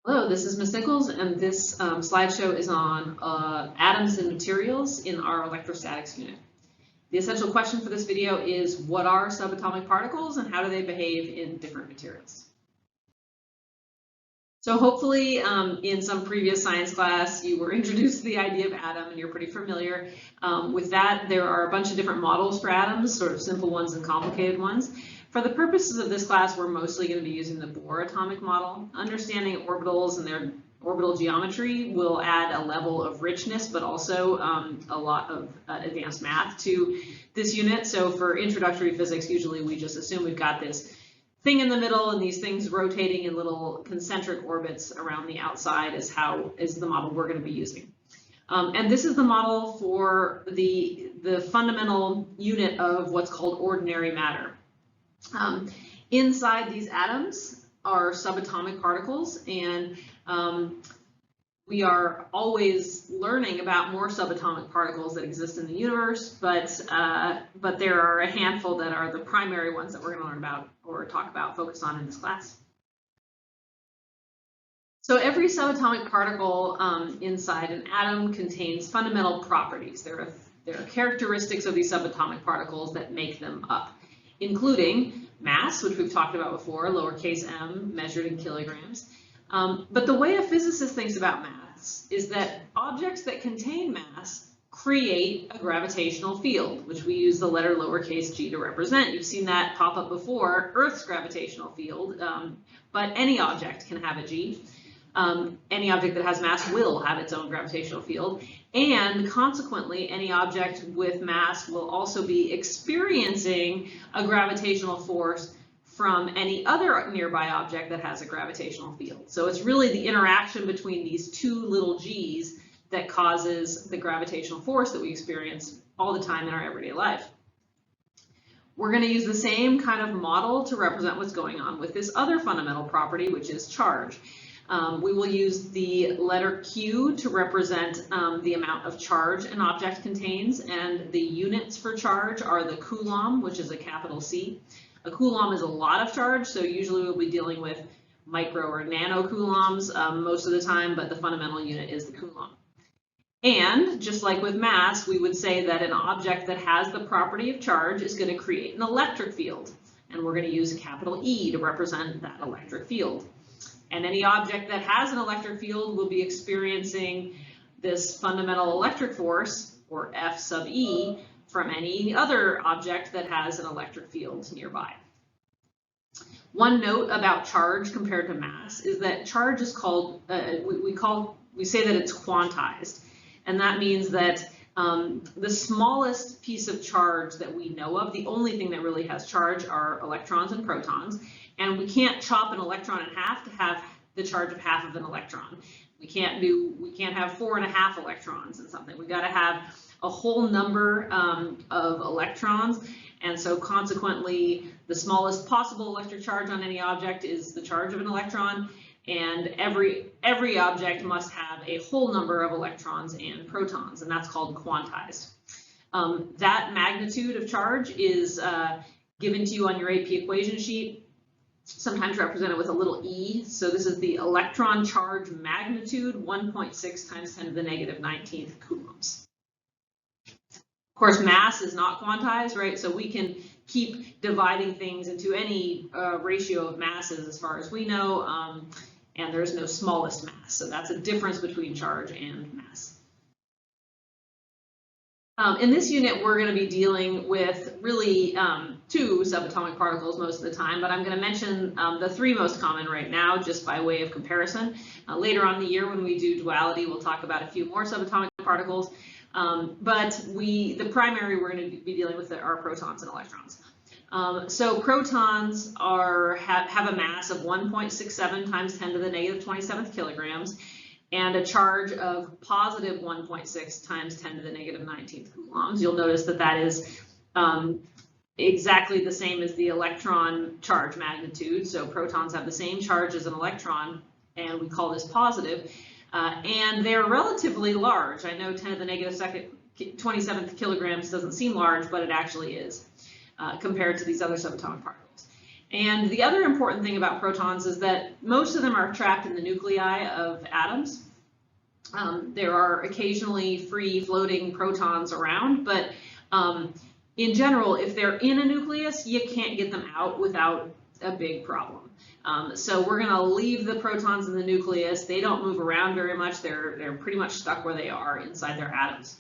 Hello, this is Ms. Nichols, and this slideshow is on atoms and materials in our electrostatics unit. The essential question for this video is, what are subatomic particles and how do they behave in different materials? So hopefully in some previous science class you were introduced to the idea of atom and you're pretty familiar with that. There are a bunch of different models for atoms, sort of simple ones and complicated ones. For the purposes of this class, we're mostly going to be using the Bohr atomic model. Understanding orbitals and their orbital geometry will add a level of richness, but also a lot of advanced math to this unit. So for introductory physics, usually we just assume we've got this thing in the middle and these things rotating in little concentric orbits around the outside is the model we're going to be using. And this is the model for the fundamental unit of what's called ordinary matter. Inside these atoms are subatomic particles, and we are always learning about more subatomic particles that exist in the universe, but there are a handful that are the primary ones that we're going to learn about or talk about, focus on in this class. So every subatomic particle inside an atom contains fundamental properties. There are characteristics of these subatomic particles that make them up, including mass, which we've talked about before, lowercase m, measured in kilograms. But the way a physicist thinks about mass is that objects that contain mass create a gravitational field, which we use the letter lowercase g to represent. You've seen that pop up before, Earth's gravitational field, but any object can have a g. Any object that has mass will have its own gravitational field, and consequently, any object with mass will also be experiencing a gravitational force from any other nearby object that has a gravitational field. So it's really the interaction between these two little g's that causes the gravitational force that we experience all the time in our everyday life. We're going to use the same kind of model to represent what's going on with this other fundamental property, which is charge. We will use the letter Q to represent the amount of charge an object contains, and the units for charge are the coulomb, which is a capital C. A coulomb is a lot of charge, so usually we'll be dealing with micro or nano coulombs most of the time, but the fundamental unit is the coulomb. And just like with mass, we would say that an object that has the property of charge is going to create an electric field, and we're going to use a capital E to represent that electric field. And any object that has an electric field will be experiencing this fundamental electric force, or F sub E, from any other object that has an electric field nearby. One note about charge compared to mass is that charge is called, we say that it's quantized. And that means that the smallest piece of charge that we know of, the only thing that really has charge, are electrons and protons. And we can't chop an electron in half to have the charge of half of an electron. We can't have 4.5 electrons in something. We've got to have a whole number of electrons. And so consequently, the smallest possible electric charge on any object is the charge of an electron. And every object must have a whole number of electrons and protons, and that's called quantized. That magnitude of charge is given to you on your AP equation sheet, sometimes represented with a little e. So this is the electron charge magnitude, 1.6 times 10 to the negative 19th coulombs. Of course, mass is not quantized, right? So we can keep dividing things into any ratio of masses as far as we know, and there's no smallest mass. So that's a difference between charge and mass. In this unit, we're going to be dealing with really two subatomic particles most of the time, but I'm going to mention the three most common right now just by way of comparison. Later on in the year when we do duality, we'll talk about a few more subatomic particles, but the primary we're going to be dealing with are protons and electrons. So protons have a mass of 1.67 times 10 to the negative 27th kilograms, and a charge of positive 1.6 times 10 to the negative 19th coulombs. You'll notice that that is exactly the same as the electron charge magnitude. So protons have the same charge as an electron, and we call this positive. And they're relatively large. I know 10 to the negative 27th kilograms doesn't seem large, but it actually is compared to these other subatomic particles. And the other important thing about protons is that most of them are trapped in the nuclei of atoms. There are occasionally free floating protons around, but in general, if they're in a nucleus, you can't get them out without a big problem. So we're going to leave the protons in the nucleus. They don't move around very much. They're pretty much stuck where they are inside their atoms.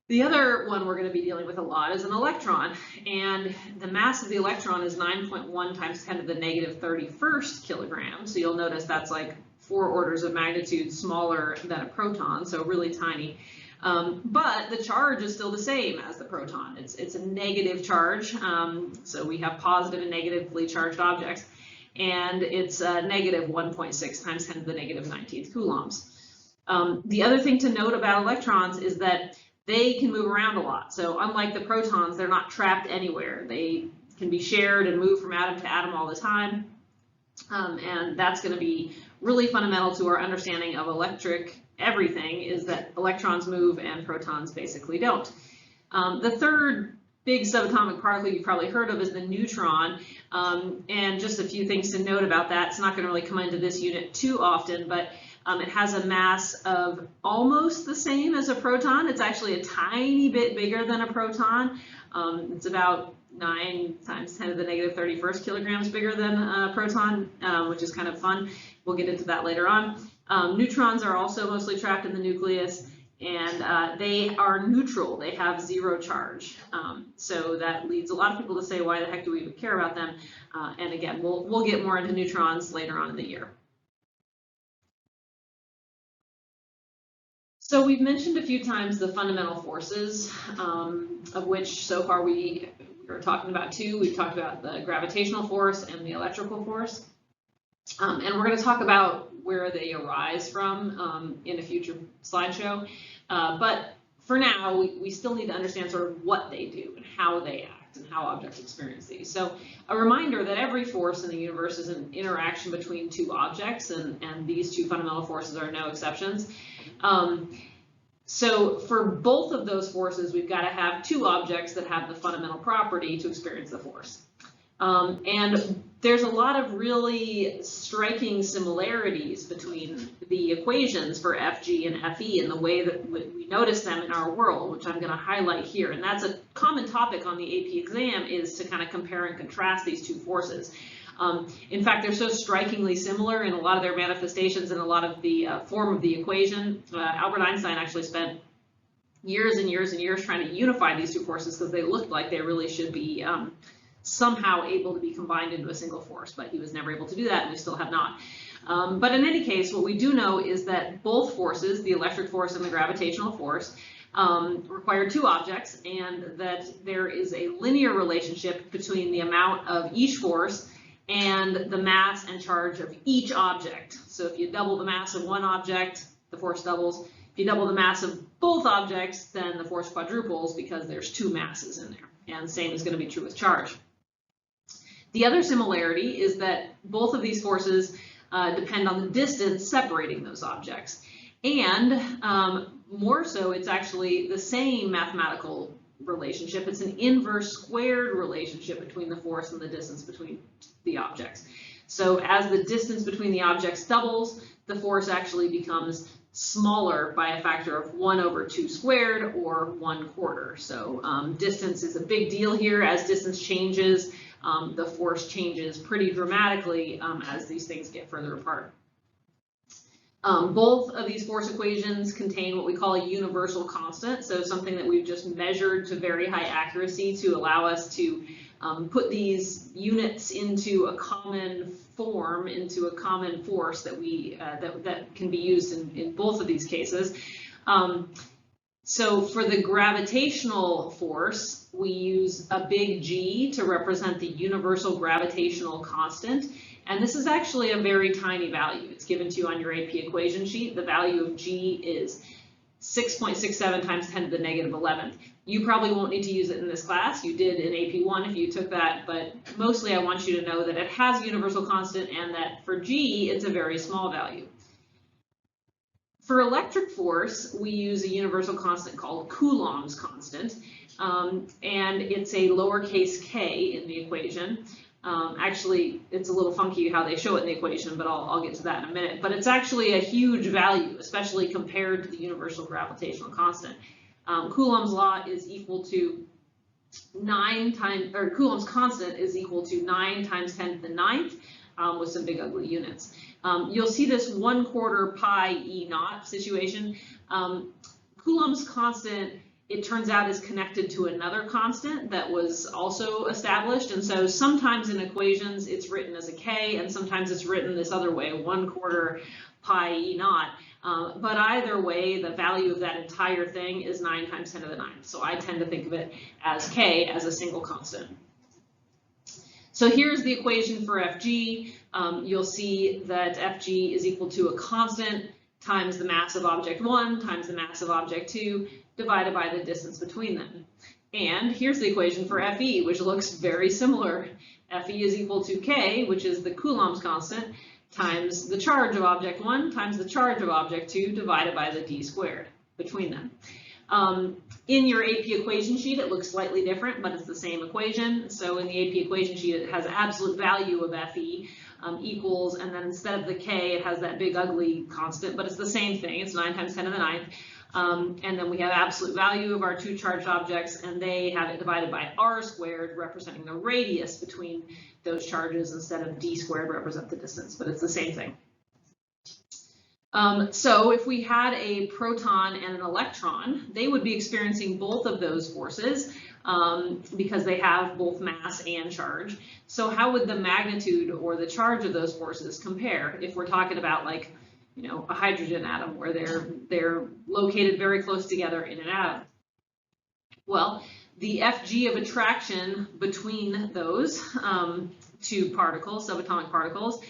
The other one we're going to be dealing with a lot is an electron, and the mass of the electron is 9.1 times 10 to the negative 31st kilograms. So you'll notice that's like 4 orders of magnitude smaller than a proton, so really tiny. But the charge is still the same as the proton. It's a negative charge, so we have positive and negatively charged objects, and it's negative 1.6 times 10 to the negative 19th coulombs. The other thing to note about electrons is that they can move around a lot. So unlike the protons, they're not trapped anywhere. They can be shared and move from atom to atom all the time. And that's going to be really fundamental to our understanding of electric everything, is that electrons move and protons basically don't. The third big subatomic particle you've probably heard of is the neutron. And just a few things to note about that. It's not going to really come into this unit too often, but it has a mass of almost the same as a proton. It's actually a tiny bit bigger than a proton. It's about 9 times 10 to the negative 31st kilograms bigger than a proton, which is kind of fun. We'll get into that later on. Neutrons are also mostly trapped in the nucleus, and they are neutral. They have 0 charge. So that leads a lot of people to say, why the heck do we even care about them? And again, we'll get more into neutrons later on in the year. So we've mentioned a few times the fundamental forces, of which so far we are talking about 2. We've talked about the gravitational force and the electrical force. And we're going to talk about where they arise from in a future slideshow. But for now, we still need to understand sort of what they do and how they act and how objects experience these. So a reminder that every force in the universe is an interaction between 2 objects, and these 2 fundamental forces are no exceptions. So for both of those forces, we've got to have 2 objects that have the fundamental property to experience the force. And there's a lot of really striking similarities between the equations for Fg and Fe and the way that we notice them in our world, which I'm going to highlight here. And that's a common topic on the AP exam, is to kind of compare and contrast these 2 forces. In fact, they're so strikingly similar in a lot of their manifestations and a lot of the form of the equation. Albert Einstein actually spent years and years and years trying to unify these 2 forces because they looked like they really should be somehow able to be combined into a single force, but he was never able to do that, and we still have not. But in any case, what we do know is that both forces, the electric force and the gravitational force, require 2 objects, and that there is a linear relationship between the amount of each force and the mass and charge of each object. So if you double the mass of one object, the force doubles. If you double the mass of both objects, then the force quadruples because there's 2 masses in there. And the same is going to be true with charge. The other similarity is that both of these forces depend on the distance separating those objects. And more so, it's actually the same mathematical relationship. It's an inverse squared relationship between the force and the distance between the objects. So as the distance between the objects doubles, the force actually becomes smaller by a factor of 1 over 2 squared, or 1/4. So distance is a big deal here. As distance changes, the force changes pretty dramatically as these things get further apart. Both of these force equations contain what we call a universal constant, so something that we've just measured to very high accuracy to allow us to put these units into a common form, into a common force that that can be used in both of these cases. So for the gravitational force, we use a big G to represent the universal gravitational constant. And this is actually a very tiny value. It's given to you on your AP equation sheet. The value of G is 6.67 times 10 to the negative 11th. You probably won't need to use it in this class. You did in AP1 if you took that, but mostly I want you to know that it has a universal constant and that for G, it's a very small value. For electric force, we use a universal constant called Coulomb's constant, and it's a lowercase k in the equation. Actually, it's a little funky how they show it in the equation, but I'll get to that in a minute. But it's actually a huge value, especially compared to the universal gravitational constant. Coulomb's law is equal to 9 times, or Coulomb's constant is equal to 9 times 10 to the 9th with some big ugly units. You'll see this 1/4 pi E naught situation. Coulomb's constant, it turns out, is connected to another constant that was also established. And so sometimes in equations it's written as a K, and sometimes it's written this other way, 1/4 pi E naught. But either way, the value of that entire thing is 9 times 10 to the 9th. So I tend to think of it as K as a single constant. So here's the equation for Fg. You'll see that Fg is equal to a constant times the mass of object 1 times the mass of object 2 divided by the distance between them. And here's the equation for Fe, which looks very similar. Fe is equal to K, which is the Coulomb's constant, times the charge of object 1 times the charge of object 2 divided by the d squared between them. In your AP equation sheet, it looks slightly different, but it's the same equation. So in the AP equation sheet, it has absolute value of Fe equals, and then instead of the K, it has that big ugly constant, but it's the same thing. It's 9 times 10 to the 9th. And then we have absolute value of our two charged objects, and they have it divided by r squared, representing the radius between those charges, instead of d squared represent the distance, but it's the same thing. So if we had a proton and an electron, they would be experiencing both of those forces because they have both mass and charge. So how would the magnitude or the charge of those forces compare if we're talking about, like, you know, a hydrogen atom where they're located very close together in an atom? Well, the Fg of attraction between those two particles, subatomic particles,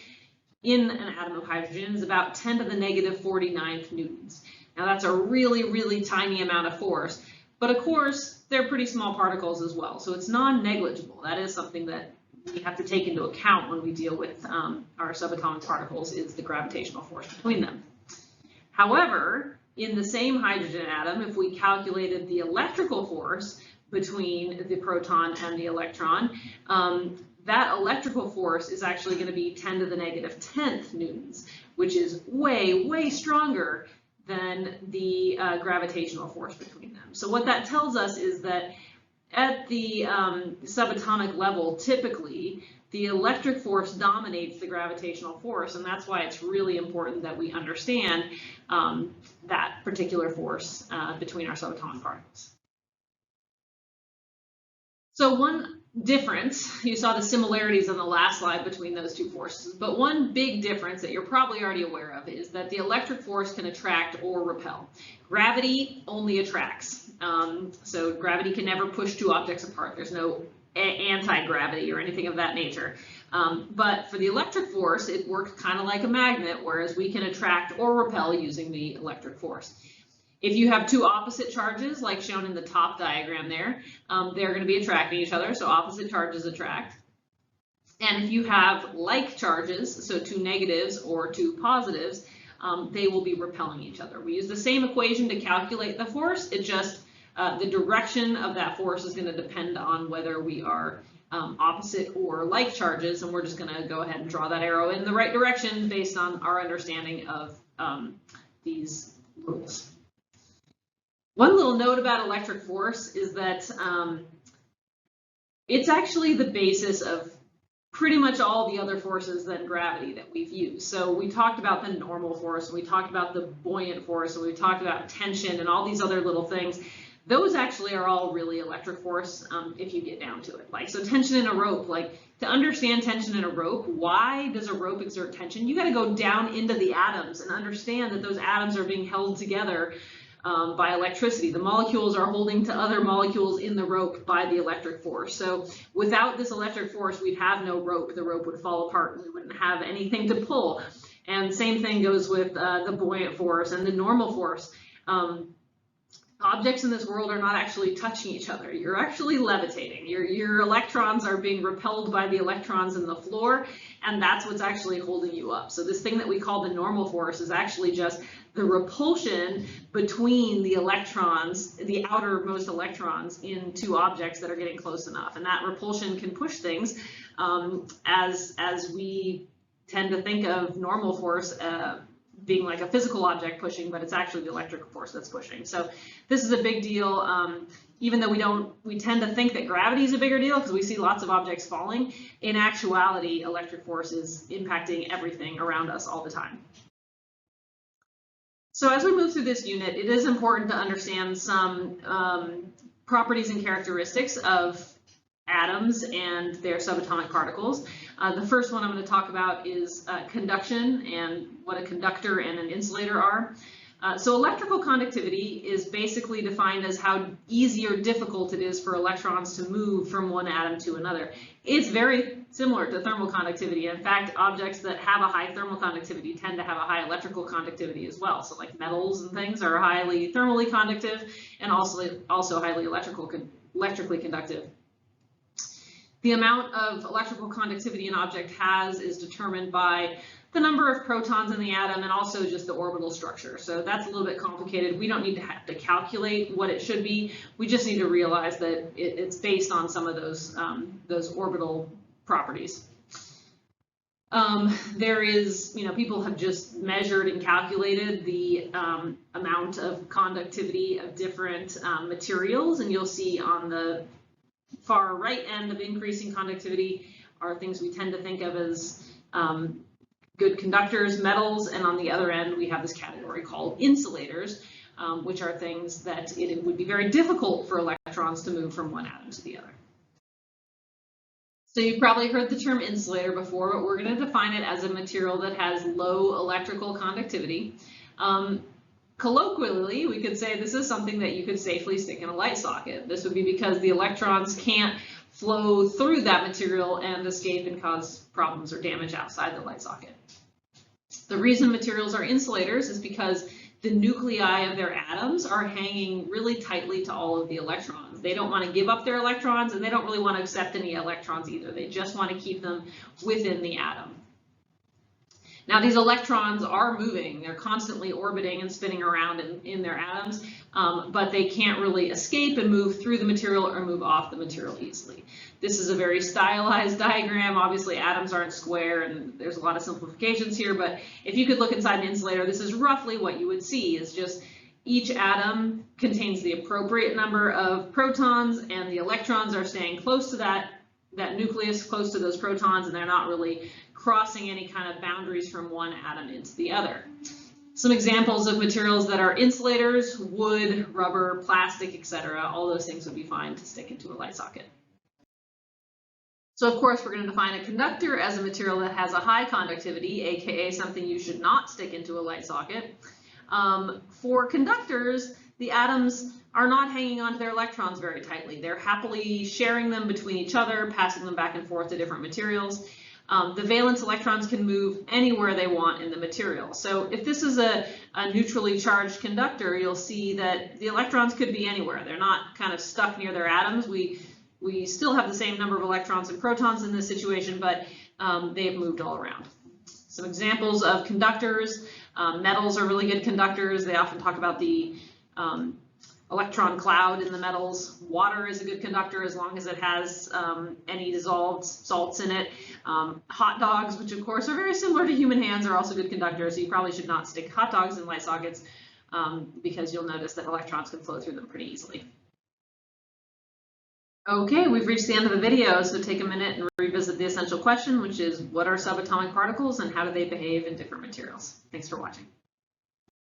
in an atom of hydrogen is about 10 to the negative 49th newtons. Now that's a really, really tiny amount of force, but of course they're pretty small particles as well, so it's non-negligible. That is something that we have to take into account when we deal with our subatomic particles, is the gravitational force between them. However, in the same hydrogen atom, if we calculated the electrical force between the proton and the electron, that electrical force is actually going to be 10 to the negative 10th newtons, which is way, way stronger than the gravitational force between them. So what that tells us is that at the subatomic level, typically, the electric force dominates the gravitational force, and that's why it's really important that we understand that particular force between our subatomic particles. So one difference, you saw the similarities on the last slide between those two forces, but one big difference that you're probably already aware of is that the electric force can attract or repel. Gravity only attracts. So gravity can never push two objects apart. There's no anti-gravity or anything of that nature. But for the electric force, it works kind of like a magnet, whereas we can attract or repel using the electric force. If you have two opposite charges, like shown in the top diagram there, they're going to be attracting each other, so opposite charges attract. And if you have like charges, so two negatives or two positives, they will be repelling each other. We use the same equation to calculate the force, it just, the direction of that force is going to depend on whether we are opposite or like charges, and we're just going to go ahead and draw that arrow in the right direction based on our understanding of these rules. One little note about electric force is that it's actually the basis of pretty much all the other forces than gravity that we've used. So we talked about the normal force, and we talked about the buoyant force, and we talked about tension and all these other little things. Those actually are all really electric force if you get down to it. Like, so tension in a rope, like, to understand tension in a rope, why does a rope exert tension? You got to go down into the atoms and understand that those atoms are being held together by electricity. The molecules are holding to other molecules in the rope by the electric force. So without this electric force, we'd have no rope. The rope would fall apart and we wouldn't have anything to pull. And same thing goes with the buoyant force and the normal force. objects in this world are not actually touching each other. You're actually levitating. Your electrons are being repelled by the electrons in the floor, and that's what's actually holding you up. So this thing that we call the normal force is actually just the repulsion between the electrons, the outermost electrons, in two objects that are getting close enough. And that repulsion can push things as we tend to think of normal force being like a physical object pushing, but it's actually the electric force that's pushing. So this is a big deal. Even though we tend to think that gravity is a bigger deal because we see lots of objects falling, in actuality, electric force is impacting everything around us all the time. So as we move through this unit, it is important to understand some properties and characteristics of atoms and their subatomic particles. The first one I'm going to talk about is conduction and what a conductor and an insulator are. So electrical conductivity is basically defined as how easy or difficult it is for electrons to move from one atom to another. It's very similar to thermal conductivity. In fact, objects that have a high thermal conductivity tend to have a high electrical conductivity as well. So like metals and things are highly thermally conductive and also highly electrically conductive. The amount of electrical conductivity an object has is determined by the number of protons in the atom and also just the orbital structure. So that's a little bit complicated. We don't need to have to calculate what it should be. We just need to realize that it's based on some of those orbital properties. There is, people have just measured and calculated the amount of conductivity of different materials, and you'll see on the far right end of increasing conductivity are things we tend to think of as good conductors, metals, and on the other end we have this category called insulators, which are things that it would be very difficult for electrons to move from one atom to the other. So you've probably heard the term insulator before, but we're going to define it as a material that has low electrical conductivity. Colloquially, we could say this is something that you could safely stick in a light socket. This would be because the electrons can't flow through that material and escape and cause problems or damage outside the light socket. The reason materials are insulators is because the nuclei of their atoms are hanging really tightly to all of the electrons. They don't want to give up their electrons, and they don't really want to accept any electrons either. They just want to keep them within the atom. Now these electrons are moving, they're constantly orbiting and spinning around in their atoms, but they can't really escape and move through the material or move off the material easily. This is a very stylized diagram. Obviously atoms aren't square and there's a lot of simplifications here, but if you could look inside an insulator, this is roughly what you would see, is just each atom contains the appropriate number of protons and the electrons are staying close to that nucleus, close to those protons, and they're not really crossing any kind of boundaries from one atom into the other. Some examples of materials that are insulators: wood, rubber, plastic, etc. All those things would be fine to stick into a light socket. So of course we're going to define a conductor as a material that has a high conductivity, aka something you should not stick into a light socket. For conductors, the atoms are not hanging onto their electrons very tightly. They're happily sharing them between each other, passing them back and forth to different materials. The valence electrons can move anywhere they want in the material. So if this is a neutrally charged conductor, you'll see that the electrons could be anywhere. They're not kind of stuck near their atoms. We still have the same number of electrons and protons in this situation, but they've moved all around. Some examples of conductors: metals are really good conductors. They often talk about the electron cloud in the metals. Water is a good conductor as long as it has any dissolved salts in it. Hot dogs, which of course are very similar to human hands, are also good conductors. So you probably should not stick hot dogs in light sockets because you'll notice that electrons can flow through them pretty easily. Okay, we've reached the end of the video, so take a minute and revisit the essential question, which is what are subatomic particles and how do they behave in different materials? Thanks for watching.